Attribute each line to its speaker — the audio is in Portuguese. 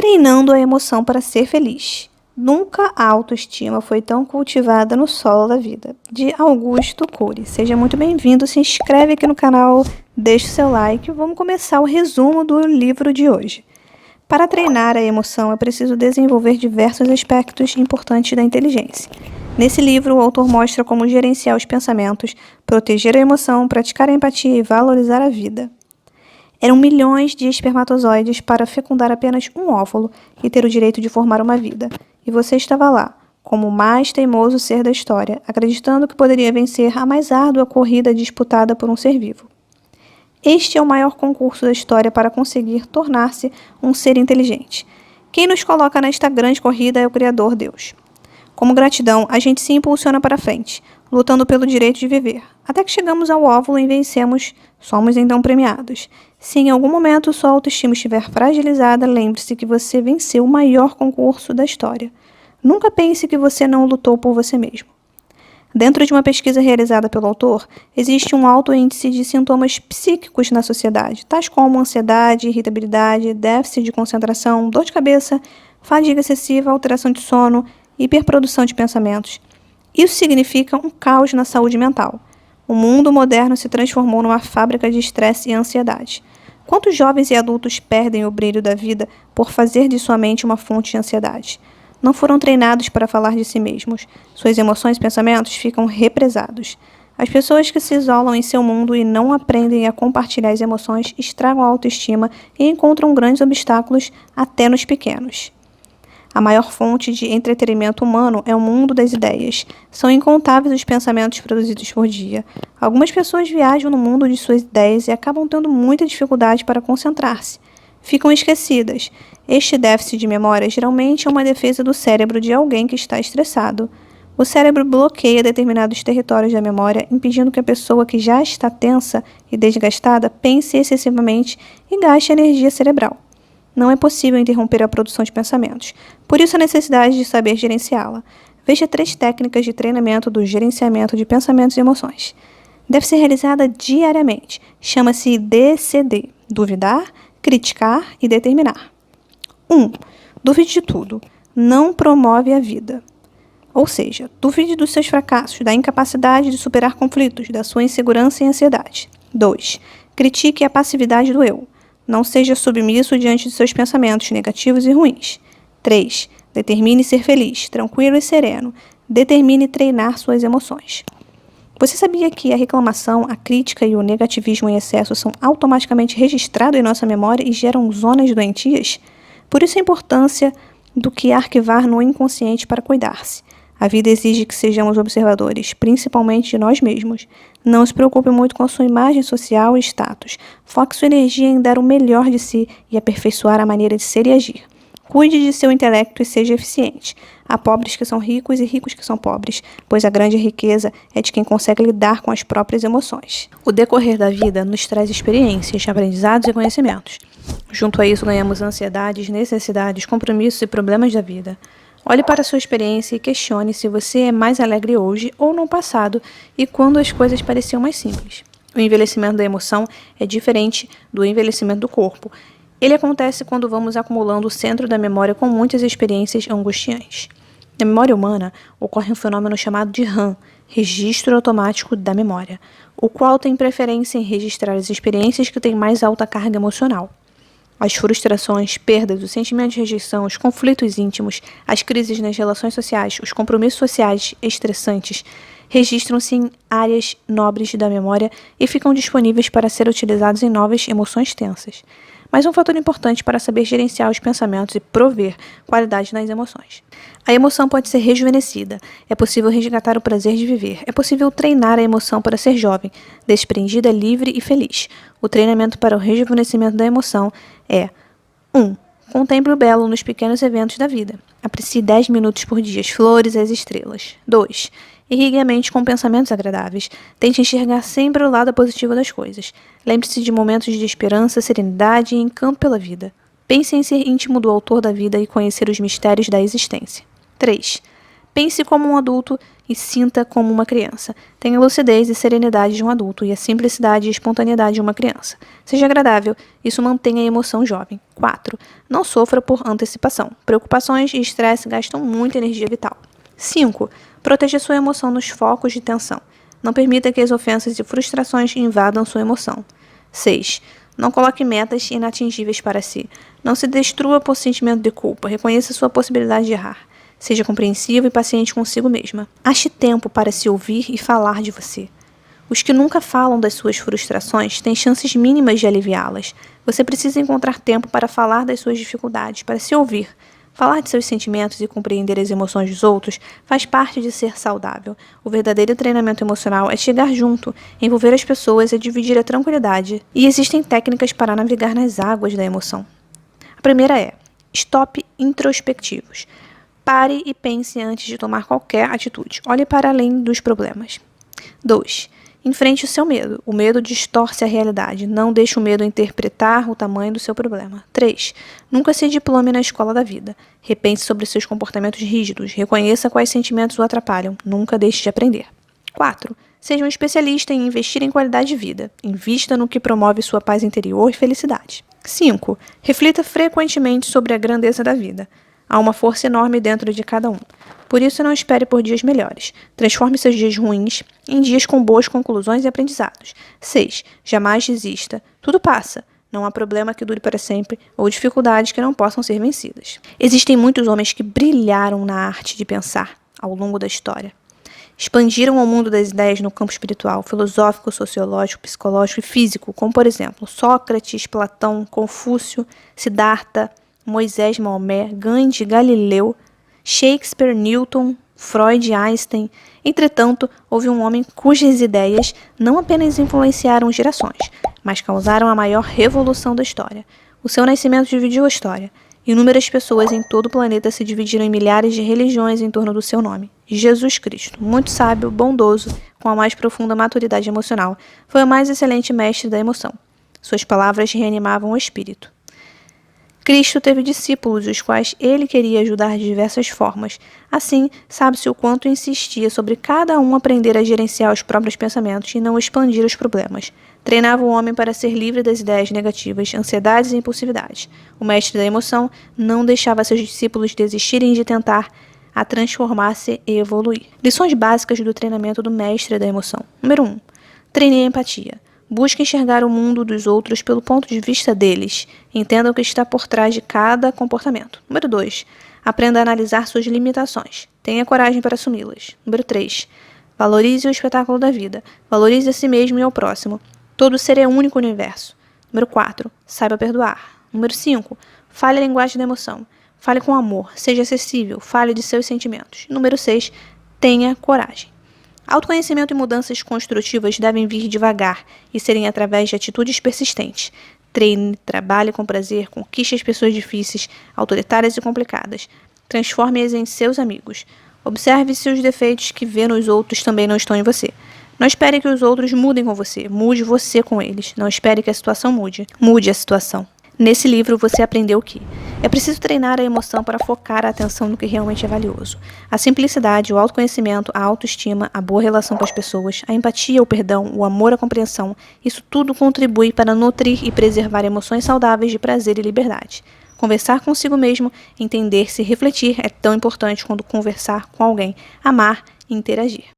Speaker 1: Treinando a emoção para ser feliz. Nunca a autoestima foi tão cultivada no solo da vida. De Augusto Cury. Seja muito bem-vindo, se inscreve aqui no canal, deixe seu like e vamos começar o resumo do livro de hoje. Para treinar a emoção é preciso desenvolver diversos aspectos importantes da inteligência. Nesse livro, o autor mostra como gerenciar os pensamentos, proteger a emoção, praticar a empatia e valorizar a vida. Eram milhões de espermatozoides para fecundar apenas um óvulo e ter o direito de formar uma vida. E você estava lá, como o mais teimoso ser da história, acreditando que poderia vencer a mais árdua corrida disputada por um ser vivo. Este é o maior concurso da história para conseguir tornar-se um ser inteligente. Quem nos coloca nesta grande corrida é o Criador, Deus. Como gratidão, a gente se impulsiona para frente, lutando pelo direito de viver. Até que chegamos ao óvulo e vencemos, somos então premiados. Se em algum momento sua autoestima estiver fragilizada, lembre-se que você venceu o maior concurso da história. Nunca pense que você não lutou por você mesmo. Dentro de uma pesquisa realizada pelo autor, existe um alto índice de sintomas psíquicos na sociedade, tais como ansiedade, irritabilidade, déficit de concentração, dor de cabeça, fadiga excessiva, alteração de sono, hiperprodução de pensamentos. Isso significa um caos na saúde mental. O mundo moderno se transformou numa fábrica de estresse e ansiedade. Quantos jovens e adultos perdem o brilho da vida por fazer de sua mente uma fonte de ansiedade? Não foram treinados para falar de si mesmos. Suas emoções e pensamentos ficam represados. As pessoas que se isolam em seu mundo e não aprendem a compartilhar as emoções estragam a autoestima e encontram grandes obstáculos até nos pequenos. A maior fonte de entretenimento humano é o mundo das ideias. São incontáveis os pensamentos produzidos por dia. Algumas pessoas viajam no mundo de suas ideias e acabam tendo muita dificuldade para concentrar-se. Ficam esquecidas. Este déficit de memória geralmente é uma defesa do cérebro de alguém que está estressado. O cérebro bloqueia determinados territórios da memória, impedindo que a pessoa que já está tensa e desgastada pense excessivamente e gaste energia cerebral. Não é possível interromper a produção de pensamentos. Por isso a necessidade de saber gerenciá-la. Veja 3 técnicas de treinamento do gerenciamento de pensamentos e emoções. Deve ser realizada diariamente. Chama-se DCD. Duvidar, criticar e determinar. 1. Duvide de tudo. Não promove a vida. Ou seja, duvide dos seus fracassos, da incapacidade de superar conflitos, da sua insegurança e ansiedade. 2. Critique a passividade do eu. Não seja submisso diante de seus pensamentos negativos e ruins. 3. Determine ser feliz, tranquilo e sereno. Determine treinar suas emoções. Você sabia que a reclamação, a crítica e o negativismo em excesso são automaticamente registrados em nossa memória e geram zonas doentias? Por isso a importância do que arquivar no inconsciente para cuidar-se. A vida exige que sejamos observadores, principalmente de nós mesmos. Não se preocupe muito com a sua imagem social e status. Foque sua energia em dar o melhor de si e aperfeiçoar a maneira de ser e agir. Cuide de seu intelecto e seja eficiente. Há pobres que são ricos e ricos que são pobres, pois a grande riqueza é de quem consegue lidar com as próprias emoções. O decorrer da vida nos traz experiências, aprendizados e conhecimentos. Junto a isso, ganhamos ansiedades, necessidades, compromissos e problemas da vida. Olhe para a sua experiência e questione se você é mais alegre hoje ou no passado e quando as coisas pareciam mais simples. O envelhecimento da emoção é diferente do envelhecimento do corpo. Ele acontece quando vamos acumulando o centro da memória com muitas experiências angustiantes. Na memória humana, ocorre um fenômeno chamado de RAM, Registro Automático da Memória, o qual tem preferência em registrar as experiências que têm mais alta carga emocional. As frustrações, perdas, os sentimentos de rejeição, os conflitos íntimos, as crises nas relações sociais, os compromissos sociais estressantes registram-se em áreas nobres da memória e ficam disponíveis para ser utilizados em novas emoções tensas. Mas um fator importante para saber gerenciar os pensamentos e prover qualidade nas emoções. A emoção pode ser rejuvenescida. É possível resgatar o prazer de viver. É possível treinar a emoção para ser jovem, desprendida, livre e feliz. O treinamento para o rejuvenescimento da emoção é 1. Contemple o belo nos pequenos eventos da vida. Aprecie 10 minutos por dia as flores e as estrelas. 2. Irrigue a mente com pensamentos agradáveis. Tente enxergar sempre o lado positivo das coisas. Lembre-se de momentos de esperança, serenidade e encanto pela vida. Pense em ser íntimo do autor da vida e conhecer os mistérios da existência. 3. Pense como um adulto e sinta como uma criança. Tenha a lucidez e serenidade de um adulto e a simplicidade e espontaneidade de uma criança. Seja agradável, isso mantenha a emoção jovem. 4. Não sofra por antecipação. Preocupações e estresse gastam muita energia vital. 5. Proteja sua emoção nos focos de tensão. Não permita que as ofensas e frustrações invadam sua emoção. 6. Não coloque metas inatingíveis para si. Não se destrua por sentimento de culpa. Reconheça sua possibilidade de errar. Seja compreensivo e paciente consigo mesma. Ache tempo para se ouvir e falar de você. Os que nunca falam das suas frustrações têm chances mínimas de aliviá-las. Você precisa encontrar tempo para falar das suas dificuldades, para se ouvir. Falar de seus sentimentos e compreender as emoções dos outros faz parte de ser saudável. O verdadeiro treinamento emocional é chegar junto, envolver as pessoas e dividir a tranquilidade. E existem técnicas para navegar nas águas da emoção. A primeira é: stop introspectivos. Pare e pense antes de tomar qualquer atitude. Olhe para além dos problemas. 2. Enfrente o seu medo. O medo distorce a realidade. Não deixe o medo interpretar o tamanho do seu problema. 3. Nunca se diplome na escola da vida. Repense sobre seus comportamentos rígidos. Reconheça quais sentimentos o atrapalham. Nunca deixe de aprender. 4. Seja um especialista em investir em qualidade de vida. Invista no que promove sua paz interior e felicidade. 5. Reflita frequentemente sobre a grandeza da vida. Há uma força enorme dentro de cada um. Por isso, não espere por dias melhores. Transforme seus dias ruins em dias com boas conclusões e aprendizados. 6. Jamais desista. Tudo passa. Não há problema que dure para sempre ou dificuldades que não possam ser vencidas. Existem muitos homens que brilharam na arte de pensar ao longo da história. Expandiram ao mundo das ideias no campo espiritual, filosófico, sociológico, psicológico e físico, como, por exemplo, Sócrates, Platão, Confúcio, Siddhartha, Moisés, Maomé, Gandhi, Galileu, Shakespeare, Newton, Freud, Einstein. Entretanto, houve um homem cujas ideias não apenas influenciaram gerações, mas causaram a maior revolução da história. O seu nascimento dividiu a história. Inúmeras pessoas em todo o planeta se dividiram em milhares de religiões em torno do seu nome. Jesus Cristo, muito sábio, bondoso, com a mais profunda maturidade emocional, foi o mais excelente mestre da emoção. Suas palavras reanimavam o espírito. Cristo teve discípulos, os quais ele queria ajudar de diversas formas. Assim, sabe-se o quanto insistia sobre cada um aprender a gerenciar os próprios pensamentos e não expandir os problemas. Treinava o homem para ser livre das ideias negativas, ansiedades e impulsividades. O mestre da emoção não deixava seus discípulos desistirem de tentar a transformar-se e evoluir. Lições básicas do treinamento do mestre da emoção. Número 1. Treine a empatia. Busque enxergar o mundo dos outros pelo ponto de vista deles. Entenda o que está por trás de cada comportamento. Número 2. Aprenda a analisar suas limitações. Tenha coragem para assumi-las. Número 3. Valorize o espetáculo da vida. Valorize a si mesmo e ao próximo. Todo ser é único no universo. Número 4. Saiba perdoar. Número 5. Fale a linguagem da emoção. Fale com amor. Seja acessível. Fale de seus sentimentos. Número 6. Tenha coragem. Autoconhecimento e mudanças construtivas devem vir devagar e serem através de atitudes persistentes. Treine, trabalhe com prazer, conquiste as pessoas difíceis, autoritárias e complicadas. Transforme-as em seus amigos. Observe se os defeitos que vê nos outros também não estão em você. Não espere que os outros mudem com você. Mude você com eles. Não espere que a situação mude. Mude a situação. Nesse livro você aprendeu que é preciso treinar a emoção para focar a atenção no que realmente é valioso. A simplicidade, o autoconhecimento, a autoestima, a boa relação com as pessoas, a empatia, o perdão, o amor, a compreensão, isso tudo contribui para nutrir e preservar emoções saudáveis de prazer e liberdade. Conversar consigo mesmo, entender-se e refletir é tão importante quanto conversar com alguém, amar e interagir.